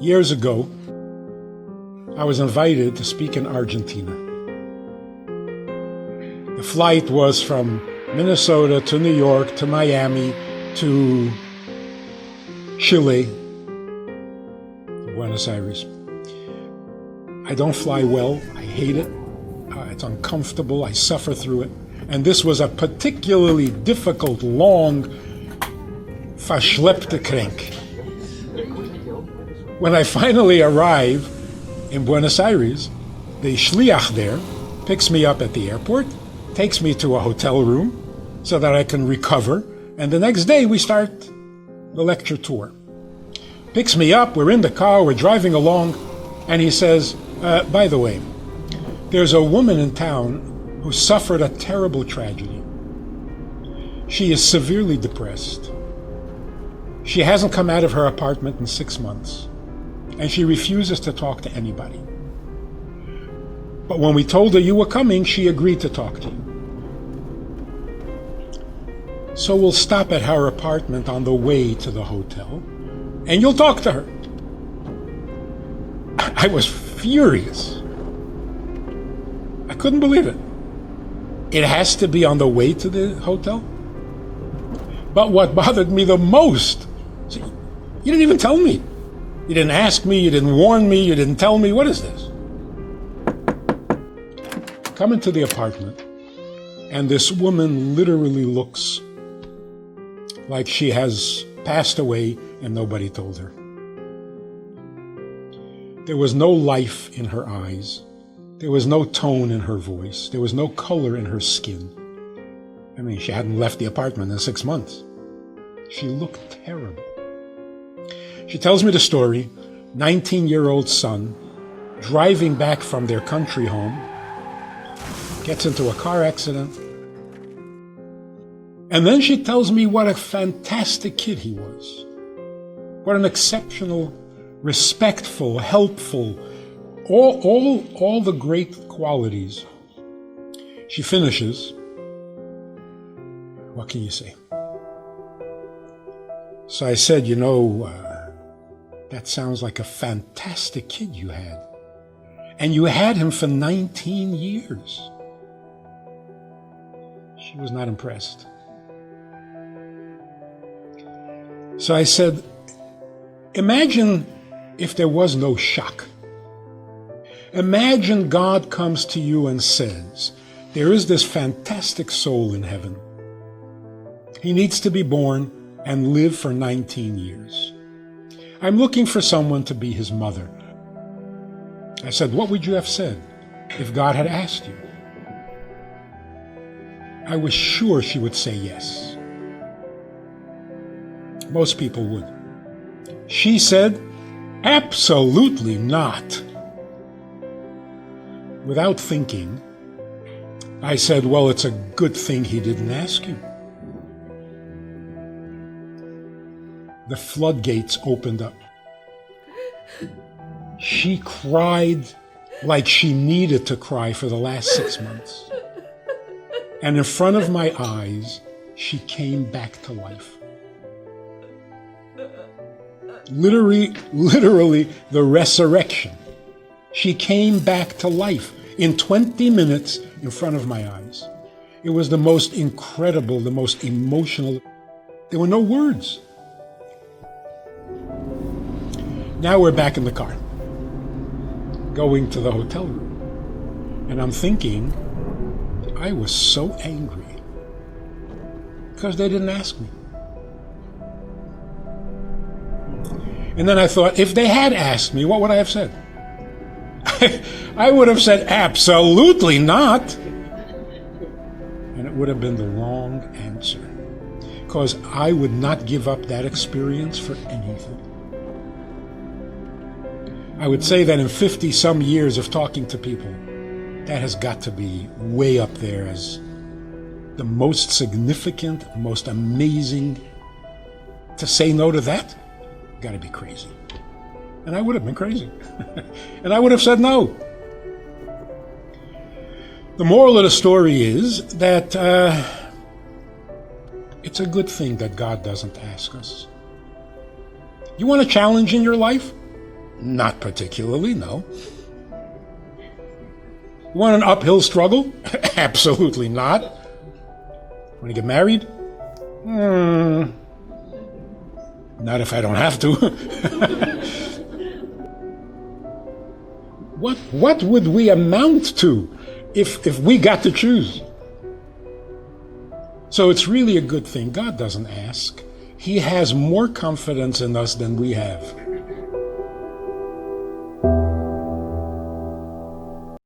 Years ago, I was invited to speak in Argentina. The flight was from Minnesota to New York to Miami to Chile, Buenos Aires. I don't fly well. I hate it. It's uncomfortable. I suffer through it. And this was a particularly difficult, long, verschleppte Krenk. When I finally arrive in Buenos Aires, the shliach there picks me up at the airport, takes me to a hotel room so that I can recover, and the next day we start the lecture tour. Picks me up, we're in the car, we're driving along, and he says, by the way, there's a woman in town who suffered a terrible tragedy. She is severely depressed. She hasn't come out of her apartment in 6 months, and she refuses to talk to anybody. But when we told her you were coming, she agreed to talk to you. So we'll stop at her apartment on the way to the hotel, and you'll talk to her. I was furious. I couldn't believe it. It has to be on the way to the hotel? But what bothered me the most, see, you didn't even tell me. You didn't ask me, you didn't warn me, you didn't tell me. What is this? Come into the apartment, and this woman literally looks like she has passed away and nobody told her. There was no life in her eyes. There was no tone in her voice. There was no color in her skin. I mean, she hadn't left the apartment in 6 months. She looked terrible. She tells me the story, 19-year-old son, driving back from their country home, gets into a car accident, and then she tells me what a fantastic kid he was. What an exceptional, respectful, helpful, all the great qualities. She finishes, what can you say? So I said, that sounds like a fantastic kid you had. And you had him for 19 years. She was not impressed. So I said, imagine if there was no shock. Imagine God comes to you and says, there is this fantastic soul in heaven. He needs to be born and live for 19 years. I'm looking for someone to be his mother. I said, what would you have said if God had asked you? I was sure she would say yes. Most people would. She said, absolutely not. Without thinking, I said, well, it's a good thing he didn't ask you. The floodgates opened up. She cried like she needed to cry for the last 6 months. And in front of my eyes, she came back to life. Literally the resurrection. She came back to life in 20 minutes in front of my eyes. It was the most incredible, the most emotional. There were no words. Now we're back in the car, going to the hotel room. And I'm thinking, I was so angry because they didn't ask me. And then I thought, if they had asked me, what would I have said? I would have said, absolutely not. And it would have been the wrong answer, because I would not give up that experience for anything. I would say that in 50-some years of talking to people, that has got to be way up there as the most significant, most amazing. To say no to that, got to be crazy. And I would have been crazy. And I would have said no. The moral of the story is that it's a good thing that God doesn't ask us. You want a challenge in your life? Not particularly, no. You want an uphill struggle? Absolutely not. Want to get married? Not if I don't have to. What would we amount to if we got to choose? So it's really a good thing God doesn't ask. He has more confidence in us than we have.